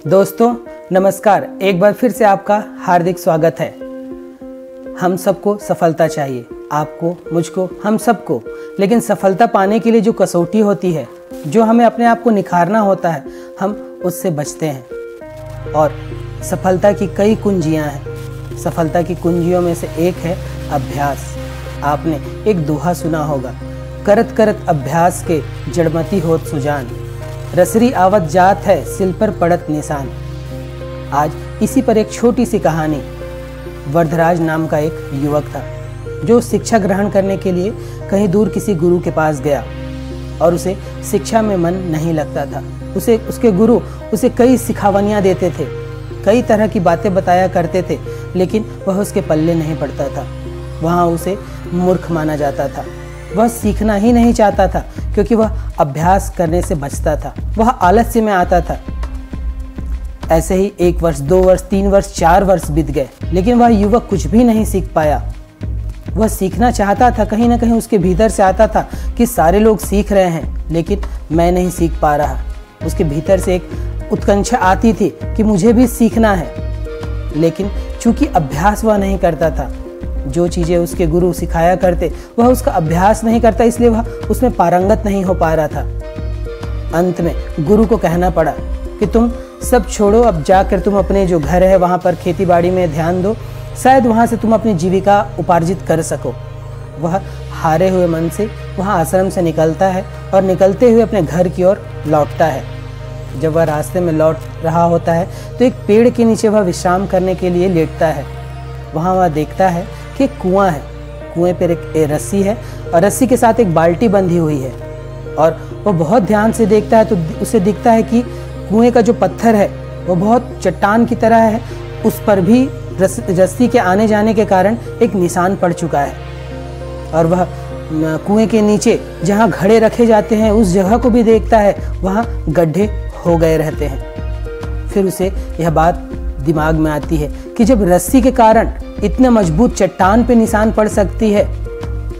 दोस्तों नमस्कार, एक बार फिर से आपका हार्दिक स्वागत है। हम सबको सफलता चाहिए, आपको, मुझको, हम सबको। लेकिन सफलता पाने के लिए जो कसौटी होती है, जो हमें अपने आप को निखारना होता है, हम उससे बचते हैं। और सफलता की कई कुंजियां हैं। सफलता की कुंजियों में से एक है अभ्यास। आपने एक दोहा सुना होगा, करत करत अभ्यास के जड़मती होत सुजान, रसरी आवत जात है सिल पर पड़त निशान। आज इसी पर एक छोटी सी कहानी। वरदराज नाम का एक युवक था जो शिक्षा ग्रहण करने के लिए कहीं दूर किसी गुरु के पास गया और उसे शिक्षा में मन नहीं लगता था। उसके गुरु उसे कई सिखावनियाँ देते थे, कई तरह की बातें बताया करते थे, लेकिन वह उसके पल्ले नहीं पड़ता था। वहाँ उसे मूर्ख माना जाता था। वह सीखना ही नहीं चाहता था क्योंकि वह अभ्यास करने से बचता था, वह आलस्य में आता था। ऐसे ही 1 वर्ष, 2 वर्ष, 3 वर्ष, 4 वर्ष बीत गए, लेकिन वह युवक कुछ भी नहीं सीख पाया। वह सीखना चाहता था, कहीं ना कहीं उसके भीतर से आता था कि सारे लोग सीख रहे हैं लेकिन मैं नहीं सीख पा रहा। उसके भीतर से एक उत्कंठा आती थी कि मुझे भी सीखना है, लेकिन चूंकि अभ्यास वह नहीं करता था, जो चीज़ें उसके गुरु सिखाया करते वह उसका अभ्यास नहीं करता, इसलिए वह उसमें पारंगत नहीं हो पा रहा था। अंत में गुरु को कहना पड़ा कि तुम सब छोड़ो, अब जाकर तुम अपने जो घर है वहाँ पर खेती बाड़ी में ध्यान दो, शायद वहाँ से तुम अपनी जीविका उपार्जित कर सको। वह हारे हुए मन से वहाँ आश्रम से निकलता है और निकलते हुए अपने घर की ओर लौटता है। जब वह रास्ते में लौट रहा होता है तो एक पेड़ के नीचे वह विश्राम करने के लिए लेटता है। वहाँ वह देखता है कि एक कुआं है, कुएं पर एक रस्सी है और रस्सी के साथ एक बाल्टी बंधी हुई है। और वह बहुत ध्यान से देखता है तो उसे दिखता है कि कुएं का जो पत्थर है वो बहुत चट्टान की तरह है, उस पर भी रस्सी के आने जाने के कारण एक निशान पड़ चुका है। और वह कुएं के नीचे जहाँ घड़े रखे जाते हैं उस जगह को भी देखता है, वहाँ गड्ढे हो गए रहते हैं। फिर उसे यह बात दिमाग में आती है कि जब रस्सी के कारण इतने मजबूत चट्टान पे निशान पड़ सकती है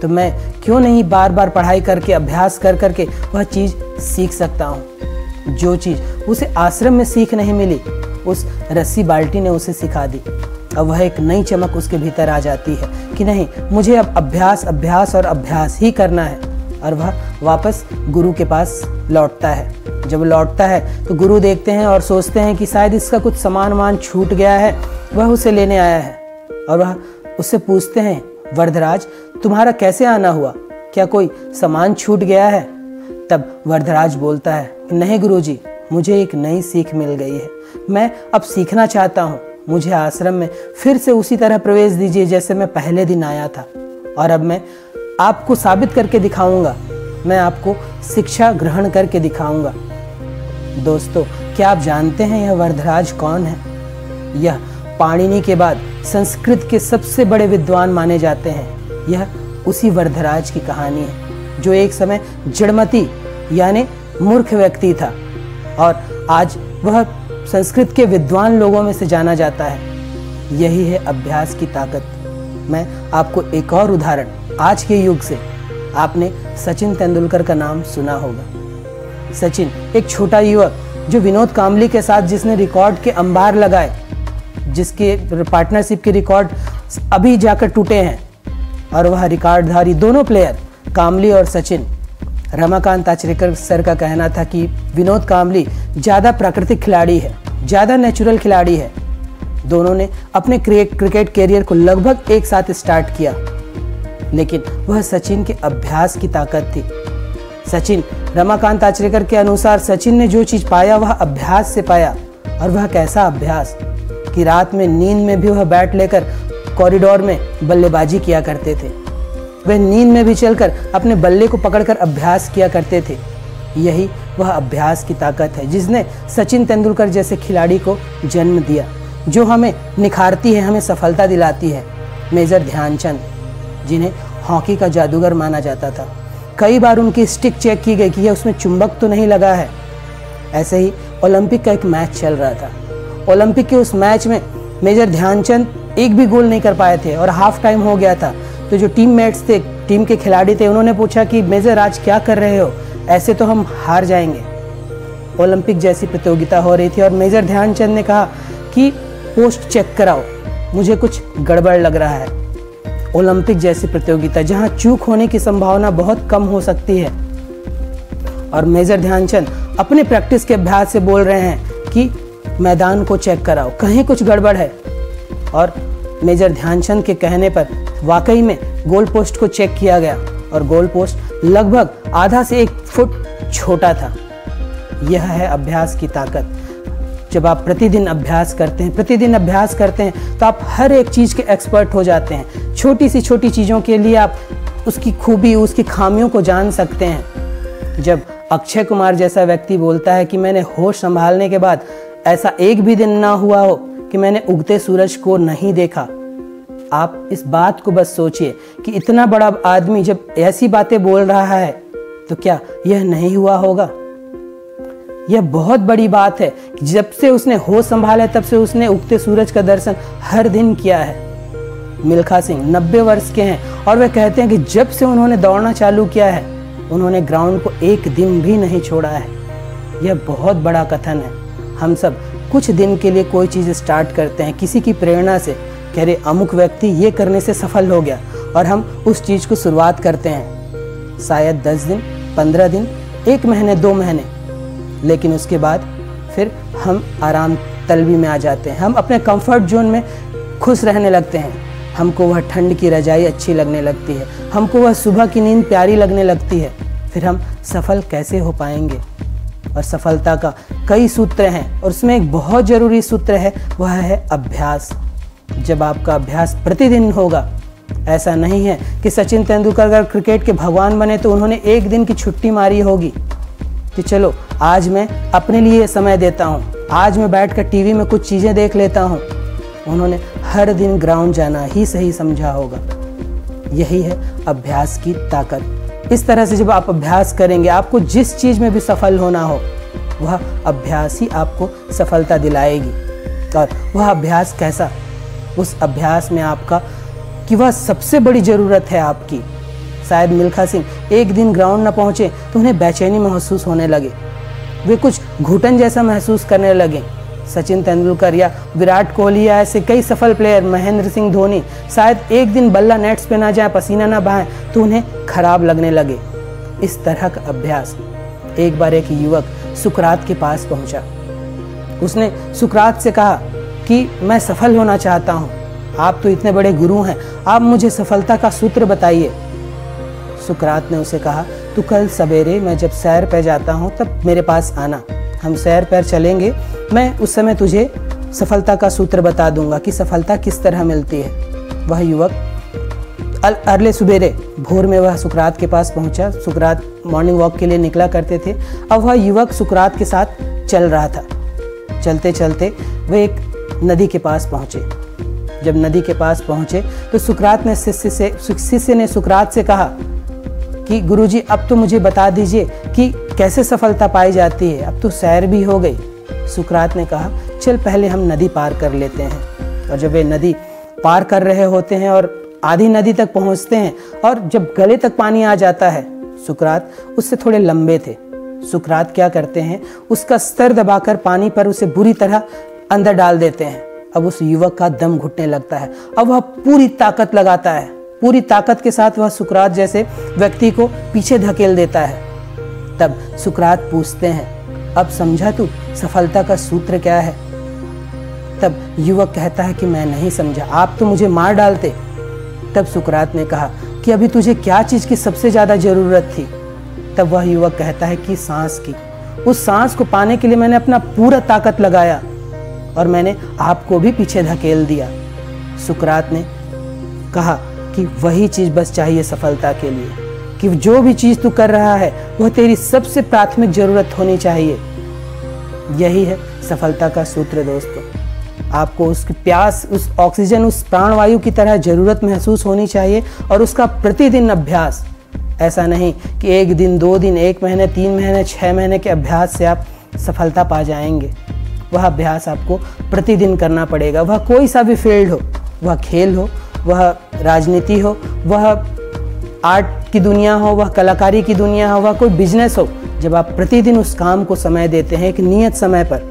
तो मैं क्यों नहीं बार बार पढ़ाई करके, अभ्यास कर करके वह चीज़ सीख सकता हूँ। जो चीज़ उसे आश्रम में सीख नहीं मिली, उस रस्सी बाल्टी ने उसे सिखा दी। अब वह एक नई चमक उसके भीतर आ जाती है कि नहीं, मुझे अब अभ्यास अभ्यास और अभ्यास ही करना है। और वह वापस गुरु के पास लौटता है। जब लौटता है तो गुरु देखते हैं और सोचते हैं कि शायद इसका कुछ सामान वामान छूट गया है, वह उसे लेने आया है। और वह उससे पूछते हैं, वरदराज तुम्हारा कैसे आना हुआ, क्या कोई सामान छूट गया है? तब वरदराज बोलता है, नहीं गुरुजी, मुझे एक नई सीख मिल गई है, मैं अब सीखना चाहता हूँ। मुझे आश्रम में फिर से उसी तरह प्रवेश दीजिए जैसे मैं पहले दिन आया था, और अब मैं आपको साबित करके दिखाऊंगा, मैं आपको शिक्षा ग्रहण करके दिखाऊंगा। दोस्तों, क्या आप जानते हैं यह वरदराज कौन है? यह पाणिनि के बाद संस्कृत के सबसे बड़े विद्वान माने जाते हैं। यह उसी वरदराज की कहानी है जो एक समय जड़मती यानी मूर्ख व्यक्ति था और आज वह संस्कृत के विद्वान लोगों में से जाना जाता है। यही है अभ्यास की ताकत। मैं आपको एक और उदाहरण, आज के युग से, आपने सचिन तेंदुलकर का नाम सुना होगा। सचिन एक छोटा युवक जो विनोद कांबली के साथ जिसने रिकॉर्ड के अंबार लगाए, जिसके पार्टनरशिप के रिकॉर्ड अभी जाकर टूटे हैं, और वह रिकॉर्डधारी दोनों प्लेयर कांबली और सचिन। रमाकांत आचरेकर सर का कहना था कि विनोद कांबली ज़्यादा प्राकृतिक खिलाड़ी है, ज़्यादा नेचुरल खिलाड़ी है। दोनों ने अपने क्रिकेट कैरियर को लगभग एक साथ स्टार्ट किया, लेकिन वह सचिन के अभ्यास की ताकत थी। सचिन, रमाकांत आचरेकर के अनुसार सचिन ने जो चीज़ पाया वह अभ्यास से पाया। और वह कैसा अभ्यास कि रात में नींद में भी वह बैट लेकर कॉरिडोर में बल्लेबाजी किया करते थे। वह नींद में भी चलकर अपने बल्ले को पकड़कर अभ्यास किया करते थे। यही वह अभ्यास की ताकत है जिसने सचिन तेंदुलकर जैसे खिलाड़ी को जन्म दिया, जो हमें निखारती है, हमें सफलता दिलाती है। मेजर ध्यानचंद, जिन्हें हॉकी का जादूगर माना जाता था, कई बार उनकी स्टिक चेक की गई कि यह उसमें चुंबक तो नहीं लगा है। ऐसे ही ओलंपिक का एक मैच चल रहा था। ओलंपिक के उस मैच में मेजर ध्यानचंद एक भी गोल नहीं कर पाए थे और हाफ टाइम हो गया था। तो जो टीममेट्स थे, टीम के खिलाड़ी थे, उन्होंने पूछा कि मेजर आज क्या कर रहे हो, ऐसे तो हम हार जाएंगे। ओलंपिक जैसी प्रतियोगिता हो रही थी और मेजर ध्यानचंद ने कहा कि पोस्ट चेक कराओ, मुझे कुछ गड़बड़ लग रहा है। ओलंपिक जैसी प्रतियोगिता जहां चूक होने की संभावना बहुत कम हो सकती है, और मेजर ध्यानचंद अपने प्रैक्टिस के अभ्यास से बोल रहे हैं कि मैदान को चेक कराओ, कहीं कुछ गड़बड़ है। और मेजर ध्यानचंद के कहने पर वाकई में गोल पोस्ट को चेक किया गया और गोल पोस्ट लगभग आधा से 1 फुट छोटा था। यह है अभ्यास की ताकत। जब आप प्रतिदिन अभ्यास करते हैं तो आप हर एक चीज़ के एक्सपर्ट हो जाते हैं। छोटी सी छोटी चीज़ों के लिए आप उसकी खूबी, उसकी खामियों को जान सकते हैं। जब अक्षय कुमार जैसा व्यक्ति बोलता है कि मैंने होश संभालने के बाद ऐसा एक भी दिन ना हुआ हो कि मैंने उगते सूरज को नहीं देखा, आप इस बात को बस सोचिए कि इतना बड़ा आदमी जब ऐसी बातें बोल रहा है तो क्या यह नहीं हुआ होगा। यह बहुत बड़ी बात है कि जब से उसने होश संभाला तब से उसने उगते सूरज का दर्शन हर दिन किया है। मिल्खा सिंह 90 वर्ष के हैं और वे कहते हैं कि जब से उन्होंने दौड़ना चालू किया है उन्होंने ग्राउंड को एक दिन भी नहीं छोड़ा है। यह बहुत बड़ा कथन है। हम सब कुछ दिन के लिए कोई चीज़ स्टार्ट करते हैं किसी की प्रेरणा से, कह रहे अमुक व्यक्ति ये करने से सफल हो गया, और हम उस चीज़ को शुरुआत करते हैं शायद 10 दिन, 15 दिन, 1 महीने, 2 महीने, लेकिन उसके बाद फिर हम आराम तलबी में आ जाते हैं। हम अपने कंफर्ट जोन में खुश रहने लगते हैं। हमको वह ठंड की रजाई अच्छी लगने लगती है, हमको वह सुबह की नींद प्यारी लगने लगती है। फिर हम सफल कैसे हो पाएंगे। और सफलता का कई सूत्र हैं और उसमें एक बहुत ज़रूरी सूत्र है, वह है अभ्यास। जब आपका अभ्यास प्रतिदिन होगा, ऐसा नहीं है कि सचिन तेंदुलकर अगर क्रिकेट के भगवान बने तो उन्होंने एक दिन की छुट्टी मारी होगी कि चलो आज मैं अपने लिए समय देता हूँ, आज मैं बैठकर टीवी में कुछ चीज़ें देख लेता हूँ। उन्होंने हर दिन ग्राउंड जाना ही सही समझा होगा। यही है अभ्यास की ताकत। इस तरह से जब आप अभ्यास करेंगे, आपको जिस चीज़ में भी सफल होना हो वह अभ्यास ही आपको सफलता दिलाएगी। और वह अभ्यास कैसा, उस अभ्यास में आपका कि वह सबसे बड़ी ज़रूरत है आपकी। शायद मिल्खा सिंह एक दिन ग्राउंड न पहुँचे तो उन्हें बेचैनी महसूस होने लगे, वे कुछ घुटन जैसा महसूस करने लगे। सचिन तेंदुलकर या विराट कोहली या ऐसे कई सफल प्लेयर, महेंद्र सिंह धोनी, शायद एक दिन बल्ला नेट्स पे ना जाए, पसीना ना बहाए तो उन्हें खराब लगने लगे। इस तरह का अभ्यास। एक बार एक युवक सुकरात के पास पहुंचा। उसने सुकरात से कहा कि मैं सफल होना चाहता हूं, आप तो इतने बड़े गुरु हैं, आप मुझे सफलता का सूत्र बताइए। सुकरात ने उसे कहा, तू कल सवेरे मैं जब सैर पे जाता हूं तब मेरे पास आना, हम सैर पर चलेंगे, मैं उस समय तुझे सफलता का सूत्र बता दूंगा कि सफलता किस तरह मिलती है। वह युवक अगले सुबेरे भोर में वह सुकरात के पास पहुंचा। सुकरात मॉर्निंग वॉक के लिए निकला करते थे। अब वह युवक सुकरात के साथ चल रहा था। चलते चलते वह एक नदी के पास पहुंचे। जब नदी के पास पहुंचे तो सुकरात ने शिष्य ने सुकरात से कहा कि गुरुजी अब तो मुझे बता दीजिए कि कैसे सफलता पाई जाती है, अब तो सैर भी हो गई। सुकरात ने कहा, चल पहले हम नदी पार कर लेते हैं। और जब वे नदी पार कर रहे होते हैं और आधी नदी तक पहुंचते हैं और जब गले तक पानी आ जाता है, सुकरात उससे थोड़े लंबे थे। सुकरात क्या करते हैं, उसका स्तर दबाकर पानी पर उसे बुरी तरह अंदर डाल देते हैं। अब उस युवक का दम घुटने लगता है। अब वह पूरी ताकत लगाता है, पूरी ताकत के साथ वह सुकरात जैसे व्यक्ति को पीछे धकेल देता है। तब सुकरात पूछते हैं, अब समझा तू सफलता का सूत्र क्या है? तब युवक कहता है कि मैं नहीं समझा, आप तो मुझे मार डालते। तब सुकरात ने कहा कि अभी तुझे क्या चीज़ की सबसे ज़्यादा ज़रूरत थी? तब वह युवक कहता है कि सांस की। उस सांस को पाने के लिए मैंने अपना पूरा ताकत लगाया और मैंने आपको भी पीछे धकेल दिया। सुकरात ने कहा कि वही चीज़ बस चाहिए सफलता के लिए, कि जो भी चीज़ तू कर रहा है वह तेरी सबसे प्राथमिक ज़रूरत होनी चाहिए। यही है सफलता का सूत्र दोस्तों। आपको उसकी प्यास, उस ऑक्सीजन, उस प्राणवायु की तरह ज़रूरत महसूस होनी चाहिए और उसका प्रतिदिन अभ्यास। ऐसा नहीं कि एक दिन, 2 दिन, 1 महीने, 3 महीने, 6 महीने के अभ्यास से आप सफलता पा जाएंगे। वह अभ्यास आपको प्रतिदिन करना पड़ेगा। वह कोई सा भी फील्ड हो, वह खेल हो, वह राजनीति हो, वह आर्ट की दुनिया हो, वह कलाकारी की दुनिया हो, वह कोई बिजनेस हो, जब आप प्रतिदिन उस काम को समय देते हैं, एक नियत समय पर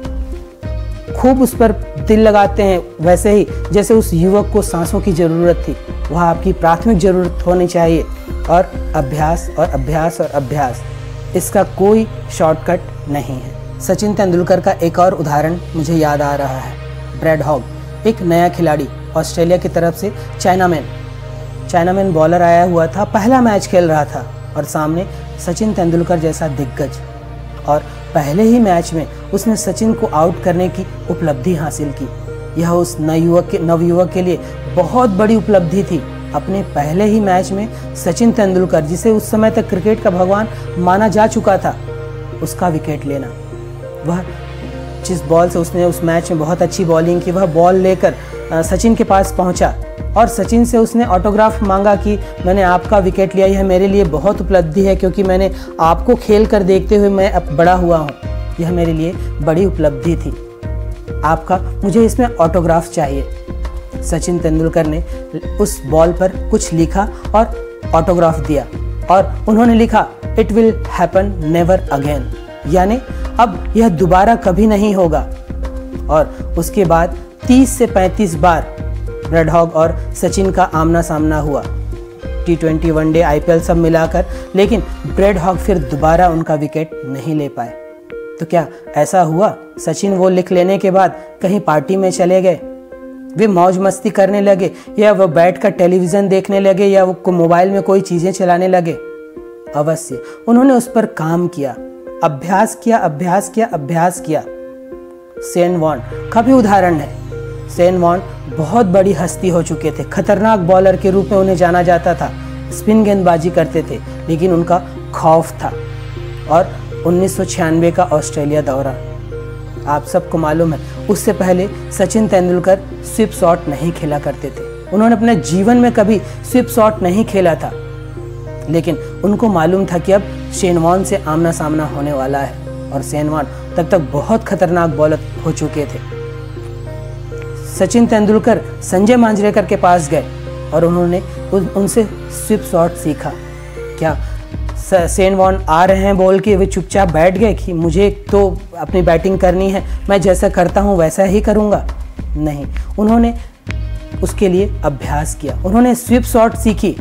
खूब उस पर दिल लगाते हैं, वैसे ही जैसे उस युवक को सांसों की ज़रूरत थी, वह आपकी प्राथमिक ज़रूरत होनी चाहिए। और अभ्यास और अभ्यास और अभ्यास, इसका कोई शॉर्टकट नहीं है। सचिन तेंदुलकर का एक और उदाहरण मुझे याद आ रहा है, ब्रैड हॉग, एक नया खिलाड़ी ऑस्ट्रेलिया की तरफ से, चाइनामैन बॉलर आया हुआ था, पहला मैच खेल रहा था और सामने सचिन तेंदुलकर जैसा दिग्गज, और पहले ही मैच में उसने सचिन को आउट करने की उपलब्धि हासिल की। यह उस नवयुवक के लिए बहुत बड़ी उपलब्धि थी। अपने पहले ही मैच में सचिन तेंदुलकर, जिसे उस समय तक क्रिकेट का भगवान माना जा चुका था, उसका विकेट लेना। वह जिस बॉल से उसने उस मैच में बहुत अच्छी बॉलिंग की, वह बॉल लेकर सचिन के पास पहुंचा और सचिन से उसने ऑटोग्राफ मांगा कि मैंने आपका विकेट लिया, यह मेरे लिए बहुत उपलब्धि है, क्योंकि मैंने आपको खेल कर देखते हुए मैं अब बड़ा हुआ हूँ, यह मेरे लिए बड़ी उपलब्धि थी, आपका मुझे इसमें ऑटोग्राफ चाहिए। सचिन तेंदुलकर ने उस बॉल पर कुछ लिखा और ऑटोग्राफ दिया, और उन्होंने लिखा, it will happen never again, यानी अब यह दोबारा कभी नहीं होगा। और उसके बाद 30 से 35 बार ब्रैड हॉग और सचिन का आमना सामना हुआ, T20, वनडे, IPL सब मिलाकर, लेकिन ब्रैड हॉग फिर दोबारा उनका विकेट नहीं ले पाए। तो क्या ऐसा हुआ, सचिन वो लिख लेने के बाद कहीं पार्टी में चले गए, वे मौज मस्ती करने लगे, या वो बैठकर टेलीविज़न देखने लगे, या वो मोबाइल में कोई चीज़ें चलाने लगे? अवश्य उन्होंने उस पर काम किया, अभ्यास किया, अभ्यास किया, अभ्यास किया। शेन वॉर्न का भी उदाहरण है। शेन वॉर्न बहुत बड़ी हस्ती हो चुके थे, खतरनाक बॉलर के रूप में उन्हें जाना जाता था, स्पिन गेंदबाजी करते थे, लेकिन उनका खौफ था। और 1996 का ऑस्ट्रेलिया दौरा, आप सबको मालूम है, उससे पहले सचिन तेंदुलकर स्वीप शॉट नहीं खेला करते थे। उन्होंने अपने जीवन में कभी स्वीप शॉट नहीं खेला था, लेकिन उनको मालूम था कि अब शेन वॉर्न से आमना सामना होने वाला है, और शेन वॉर्न तब तक बहुत खतरनाक बॉलर हो चुके थे। सचिन तेंदुलकर संजय मांजरेकर के पास गए और उन्होंने उनसे स्वीप शॉट सीखा। क्या शेन वॉर्न आ रहे हैं बोल के वे चुपचाप बैठ गए कि मुझे तो अपनी बैटिंग करनी है, मैं जैसा करता हूँ वैसा ही करूँगा? नहीं, उन्होंने उसके लिए अभ्यास किया, उन्होंने स्वीप शॉट सीखी।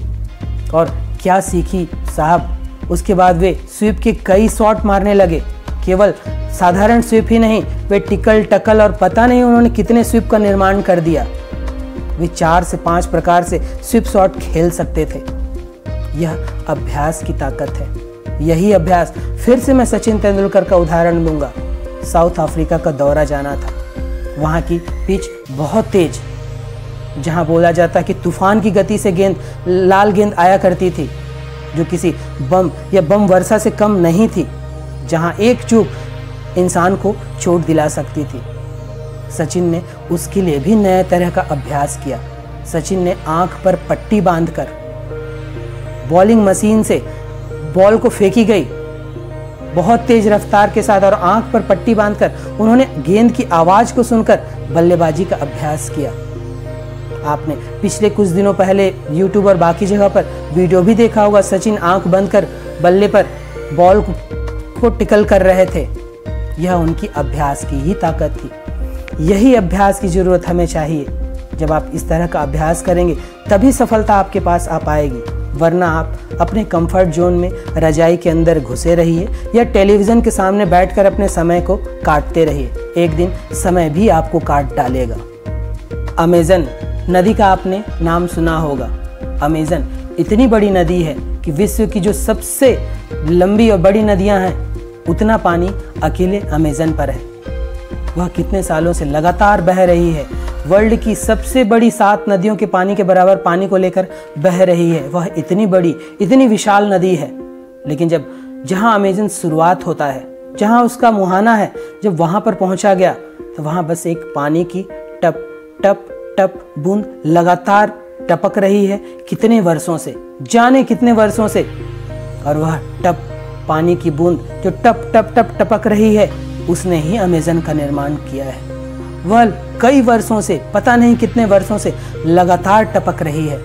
और क्या सीखी साहब, उसके बाद वे स्वीप के कई शॉट मारने लगे, केवल साधारण स्वीप ही नहीं, वे टिकल, टकल और पता नहीं उन्होंने कितने स्वीप का निर्माण कर दिया। वे 4 से 5 प्रकार से स्वीप शॉट खेल सकते थे। यह अभ्यास की ताकत है। यही अभ्यास, फिर से मैं सचिन तेंदुलकर का उदाहरण दूंगा। साउथ अफ्रीका का दौरा जाना था, वहाँ की पिच बहुत तेज, जहाँ बोला जाता कि तूफान की गति से लाल गेंद आया करती थी, जो किसी बम या बम वर्षा से कम नहीं थी, जहाँ एक चूक इंसान को चोट दिला सकती थी। सचिन ने उसके लिए भी नए तरह का अभ्यास किया। सचिन ने आंख पर पट्टी बांधकर, बॉलिंग मशीन से बॉल को फेंकी गई बहुत तेज रफ्तार के साथ, और आंख पर पट्टी बांधकर उन्होंने गेंद की आवाज को सुनकर बल्लेबाजी का अभ्यास किया। आपने पिछले कुछ दिनों पहले यूट्यूब और बाकी जगह पर वीडियो भी देखा होगा, सचिन आंख बंद कर बल्ले पर बॉल को टिकल कर रहे थे। यह उनकी अभ्यास की ही ताकत थी। यही अभ्यास की जरूरत हमें चाहिए। जब आप इस तरह का अभ्यास करेंगे तभी सफलता आपके पास आ पाएगी, वरना आप अपने कंफर्ट जोन में रजाई के अंदर घुसे रहिए या टेलीविज़न के सामने बैठकर अपने समय को काटते रहिए। एक दिन समय भी आपको काट डालेगा। अमेज़न नदी का आपने नाम सुना होगा। अमेज़न इतनी बड़ी नदी है कि विश्व की जो सबसे लंबी और बड़ी नदियां हैं, उतना पानी अकेले अमेज़न पर है। वह कितने सालों से लगातार बह रही है। वर्ल्ड की सबसे बड़ी 7 नदियों के पानी के बराबर पानी को लेकर बह रही है। वह इतनी बड़ी, इतनी विशाल नदी है। लेकिन जहाँ अमेज़न शुरुआत होता है, जहाँ उसका मुहाना है, जब वहाँ पर पहुँचा गया तो वहाँ बस एक पानी की टप टप टप बूंद लगातार टपक रही है, कितने वर्षों से, जाने कितने वर्षों से। और वह टप पानी की बूंद जो टप टप टप टपक रही है, उसने ही अमेज़न का निर्माण किया है। वह कई वर्षों से, पता नहीं कितने वर्षों से लगातार टपक रही है।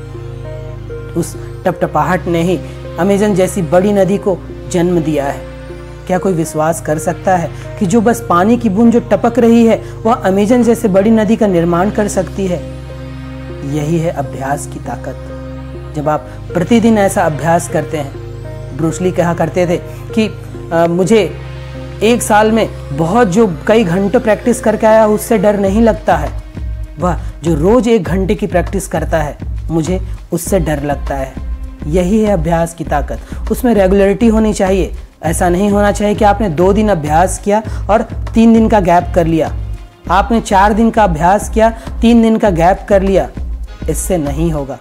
उस टपटपाहट ने ही अमेज़न जैसी बड़ी नदी को जन्म दिया है। क्या कोई विश्वास कर सकता है कि जो बस पानी की बूंद जो टपक रही है वह अमेज़न जैसे बड़ी नदी का निर्माण कर सकती है? यही है अभ्यास की ताकत। जब आप प्रतिदिन ऐसा अभ्यास करते हैं, ब्रूस ली कहा करते थे कि मुझे एक साल में बहुत जो कई घंटे प्रैक्टिस करके आया उससे डर नहीं लगता है, वह जो रोज 1 घंटे की प्रैक्टिस करता है मुझे उससे डर लगता है। यही है अभ्यास की ताकत। उसमें रेगुलरिटी होनी चाहिए। ऐसा नहीं होना चाहिए कि आपने 2 दिन अभ्यास किया और 3 दिन का गैप कर लिया, आपने 4 दिन का अभ्यास किया, 3 दिन का गैप कर लिया। इससे नहीं होगा।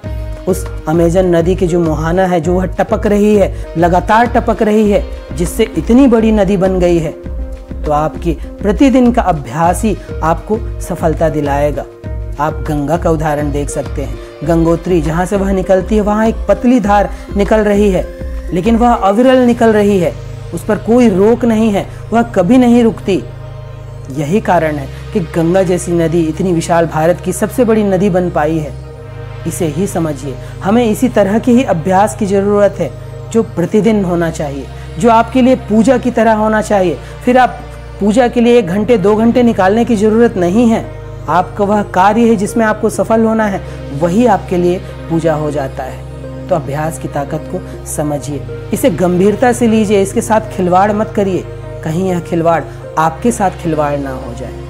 उस अमेज़न नदी की जो मुहाना है, जो वह टपक रही है, लगातार टपक रही है, जिससे इतनी बड़ी नदी बन गई है, तो आपकी प्रतिदिन का अभ्यास ही आपको सफलता दिलाएगा। आप गंगा का उदाहरण देख सकते हैं। गंगोत्री जहाँ से वह निकलती है वहाँ एक पतली धार निकल रही है, लेकिन वह अविरल निकल रही है, उस पर कोई रोक नहीं है, वह कभी नहीं रुकती। यही कारण है कि गंगा जैसी नदी इतनी विशाल भारत की सबसे बड़ी नदी बन पाई है। इसे ही समझिए। हमें इसी तरह के ही अभ्यास की ज़रूरत है, जो प्रतिदिन होना चाहिए, जो आपके लिए पूजा की तरह होना चाहिए। फिर आप पूजा के लिए 1 घंटे 2 घंटे निकालने की ज़रूरत नहीं है। आपका वह कार्य है जिसमें आपको सफल होना है, वही आपके लिए पूजा हो जाता है। तो अभ्यास की ताकत को समझिए, इसे गंभीरता से लीजिए, इसके साथ खिलवाड़ मत करिए। कहीं यह खिलवाड़ आपके साथ खिलवाड़ ना हो जाए।